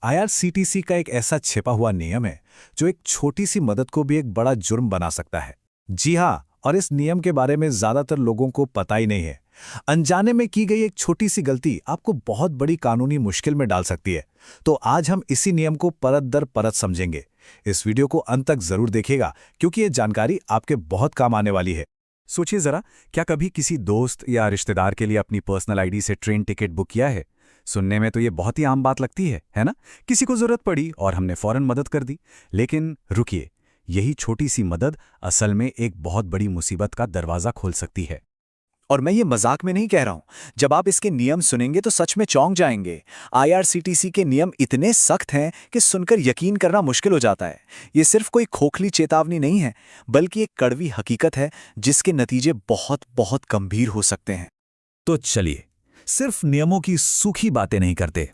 IRCTC का एक ऐसा छिपा हुआ नियम है जो एक छोटी सी मदद को भी एक बड़ा जुर्म बना सकता है। जी हाँ, और इस नियम के बारे में ज्यादातर लोगों को पता ही नहीं है। अनजाने में की गई एक छोटी सी गलती आपको बहुत बड़ी कानूनी मुश्किल में डाल सकती है। तो आज हम इसी नियम को परत दर परत समझेंगे। इस वीडियो को अंत तक जरूर देखिएगा क्योंकि ये जानकारी आपके बहुत काम आने वाली है। सोचिए जरा, क्या कभी किसी दोस्त या रिश्तेदार के लिए अपनी पर्सनल आईडी से ट्रेन टिकट बुक किया है? सुनने में तो ये बहुत ही आम बात लगती है ना? किसी को जरूरत पड़ी और हमने फौरन मदद कर दी। लेकिन रुकिए, यही छोटी सी मदद असल में एक बहुत बड़ी मुसीबत का दरवाजा खोल सकती है। और मैं ये मजाक में नहीं कह रहा हूं। जब आप इसके नियम सुनेंगे तो सच में चौंक जाएंगे। आईआरसीटीसी के नियम इतने सख्त हैं कि सुनकर यकीन करना मुश्किल हो जाता है। ये सिर्फ कोई खोखली चेतावनी नहीं है, बल्कि एक कड़वी हकीकत है जिसके नतीजे बहुत बहुत गंभीर हो सकते हैं। तो चलिए, सिर्फ नियमों की सूखी बातें नहीं करते,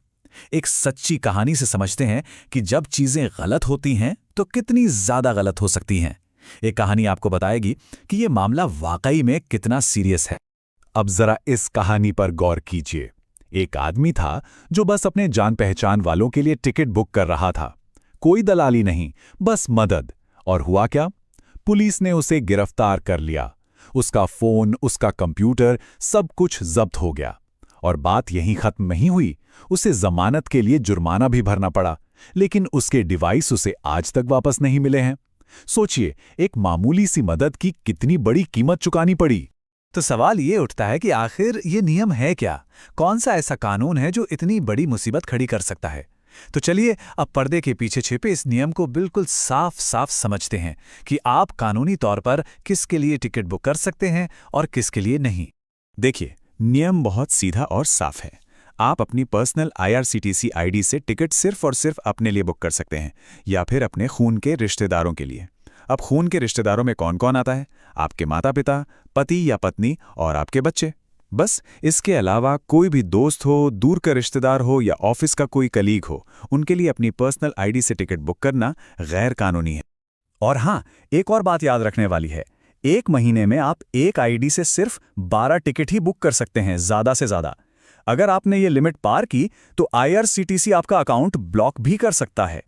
एक सच्ची कहानी से समझते हैं कि जब चीजें गलत होती हैं तो कितनी ज्यादा गलत हो सकती हैं। एक कहानी आपको बताएगी कि यह मामला वाकई में कितना सीरियस है। अब जरा इस कहानी पर गौर कीजिए। एक आदमी था जो बस अपने जान पहचान वालों के लिए टिकट बुक कर रहा था। कोई दलाली नहीं, बस मदद। और हुआ क्या? पुलिस ने उसे गिरफ्तार कर लिया। उसका फोन, उसका कंप्यूटर, सब कुछ जब्त हो गया। और बात यहीं खत्म नहीं हुई, उसे जमानत के लिए जुर्माना भी भरना पड़ा। लेकिन उसके डिवाइस उसे आज तक वापस नहीं मिले हैं। सोचिए, एक मामूली सी मदद की कितनी बड़ी कीमत चुकानी पड़ी। तो सवाल ये उठता है कि आखिर ये नियम है क्या? कौन सा ऐसा कानून है जो इतनी बड़ी मुसीबत खड़ी कर सकता है? तो चलिए अब पर्दे के पीछे छिपे इस नियम को बिल्कुल साफ साफ समझते हैं कि आप कानूनी तौर पर किसके लिए टिकट बुक कर सकते हैं और किसके लिए नहीं। देखिए, नियम बहुत सीधा और साफ है। आप अपनी पर्सनल आईआरसीटीसी आईडी से टिकट सिर्फ और सिर्फ अपने लिए बुक कर सकते हैं या फिर अपने खून के रिश्तेदारों के लिए। अब खून के रिश्तेदारों में कौन कौन आता है? आपके माता पिता, पति या पत्नी और आपके बच्चे। बस इसके अलावा कोई भी दोस्त हो, दूर का रिश्तेदार हो या ऑफिस का कोई कलीग हो, उनके लिए अपनी पर्सनल आईडी से टिकट बुक करना गैर कानूनी है। और हाँ, एक और बात याद रखने वाली है। एक महीने में आप एक आईडी से सिर्फ 12 टिकट ही बुक कर सकते हैं, ज्यादा से ज्यादा। अगर आपने ये लिमिट पार की तो आईआरसीटीसी आपका अकाउंट ब्लॉक भी कर सकता है।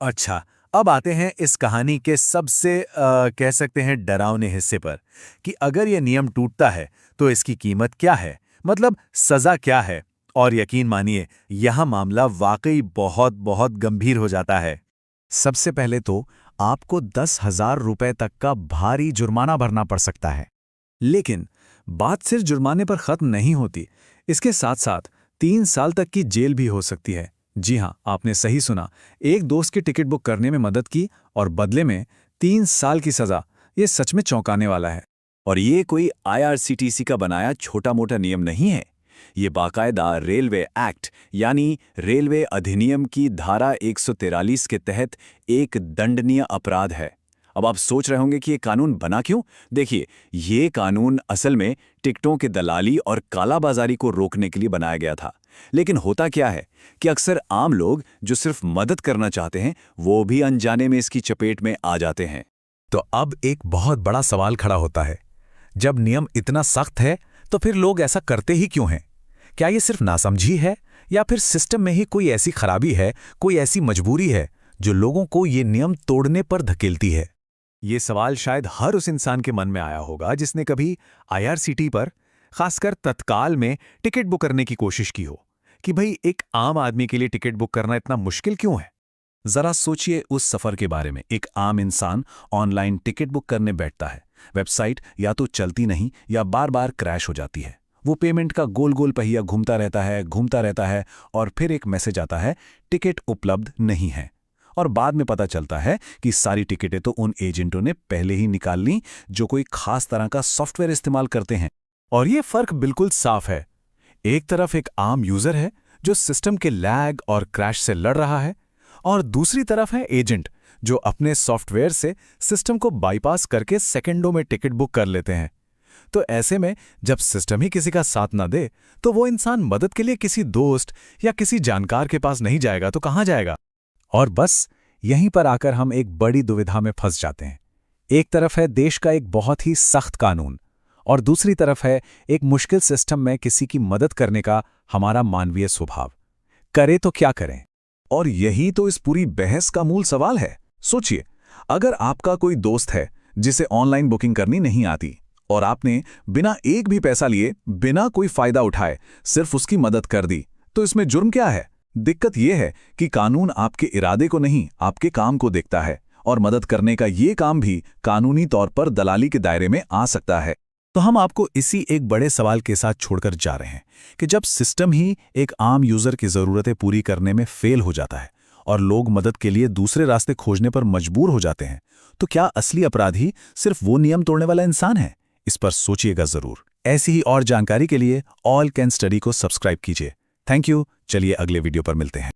अच्छा, अब आते हैं इस कहानी के सबसे कह सकते हैं डरावने हिस्से पर कि अगर ये नियम टूटता है तो इसकी कीमत क्या है, मतलब सजा क्या है। और यकीन मानिए, यह मामला वाकई बहुत बहुत गंभीर हो जाता है। सबसे पहले तो आपको 10,000 रुपए तक का भारी जुर्माना भरना पड़ सकता है। लेकिन बात सिर्फ जुर्माने पर खत्म नहीं होती। इसके साथ साथ 3 साल तक की जेल भी हो सकती है। जी हाँ, आपने सही सुना। एक दोस्त की टिकट बुक करने में मदद की और बदले में 3 साल की सजा। ये सच में चौंकाने वाला है। और ये कोई आईआरसीटीसी का बनाया छोटा मोटा नियम नहीं है। ये बाकायदा रेलवे एक्ट यानी रेलवे अधिनियम की धारा 143 के तहत एक दंडनीय अपराध है। अब आप सोच रहे होंगे कि ये कानून बना क्यों? देखिए, ये कानून असल में टिकटों के दलाली और कालाबाजारी को रोकने के लिए बनाया गया था। लेकिन होता क्या है कि अक्सर आम लोग जो सिर्फ मदद करना चाहते हैं, वो भी अनजाने में इसकी चपेट में आ जाते हैं। तो अब एक बहुत बड़ा सवाल खड़ा होता है, जब नियम इतना सख्त है तो फिर लोग ऐसा करते ही क्यों हैं? क्या ये सिर्फ नासमझी है या फिर सिस्टम में ही कोई ऐसी खराबी है, कोई ऐसी मजबूरी है जो लोगों को ये नियम तोड़ने पर धकेलती है? ये सवाल शायद हर उस इंसान के मन में आया होगा जिसने कभी आईआरसीटी पर, खासकर तत्काल में, टिकट बुक करने की कोशिश की हो कि भाई एक आम आदमी के लिए टिकट बुक करना इतना मुश्किल क्यों है। जरा सोचिए उस सफर के बारे में। एक आम इंसान ऑनलाइन टिकट बुक करने बैठता है। वेबसाइट या तो चलती नहीं या बार बार क्रैश हो जाती है। वो पेमेंट का गोल गोल पहिया घूमता रहता है और फिर एक मैसेज आता है, टिकट उपलब्ध नहीं है। और बाद में पता चलता है कि सारी टिकटें तो उन एजेंटों ने पहले ही निकाल ली जो कोई खास तरह का सॉफ्टवेयर इस्तेमाल करते हैं। और ये फर्क बिल्कुल साफ है। एक तरफ एक आम यूजर है जो सिस्टम के लैग और क्रैश से लड़ रहा है, और दूसरी तरफ है एजेंट जो अपने सॉफ्टवेयर से सिस्टम को बाईपास करके सेकंडों में टिकट बुक कर लेते हैं। तो ऐसे में जब सिस्टम ही किसी का साथ ना दे तो वो इंसान मदद के लिए किसी दोस्त या किसी जानकार के पास नहीं जाएगा तो कहाँ जाएगा? और बस यहीं पर आकर हम एक बड़ी दुविधा में फंस जाते हैं। एक तरफ है देश का एक बहुत ही सख्त कानून और दूसरी तरफ है एक मुश्किल सिस्टम में किसी की मदद करने का हमारा मानवीय स्वभाव। करें तो क्या करें? और यही तो इस पूरी बहस का मूल सवाल है। सोचिए, अगर आपका कोई दोस्त है जिसे ऑनलाइन बुकिंग करनी नहीं आती और आपने बिना एक भी पैसा लिए, बिना कोई फायदा उठाए सिर्फ उसकी मदद कर दी, तो इसमें जुर्म क्या है? दिक्कत यह है कि कानून आपके इरादे को नहीं, आपके काम को देखता है, और मदद करने का ये काम भी कानूनी तौर पर दलाली के दायरे में आ सकता है। तो हम आपको इसी एक बड़े सवाल के साथ छोड़कर जा रहे हैं कि जब सिस्टम ही एक आम यूजर की ज़रूरतें पूरी करने में फेल हो जाता है और लोग मदद के लिए दूसरे रास्ते खोजने पर मजबूर हो जाते हैं, तो क्या असली अपराधी सिर्फ वो नियम तोड़ने वाला इंसान है? इस पर सोचिएगा जरूर। ऐसी ही और जानकारी के लिए ऑल कैन स्टडी को सब्सक्राइब कीजिए। Thank you. चलिए अगले वीडियो पर मिलते हैं।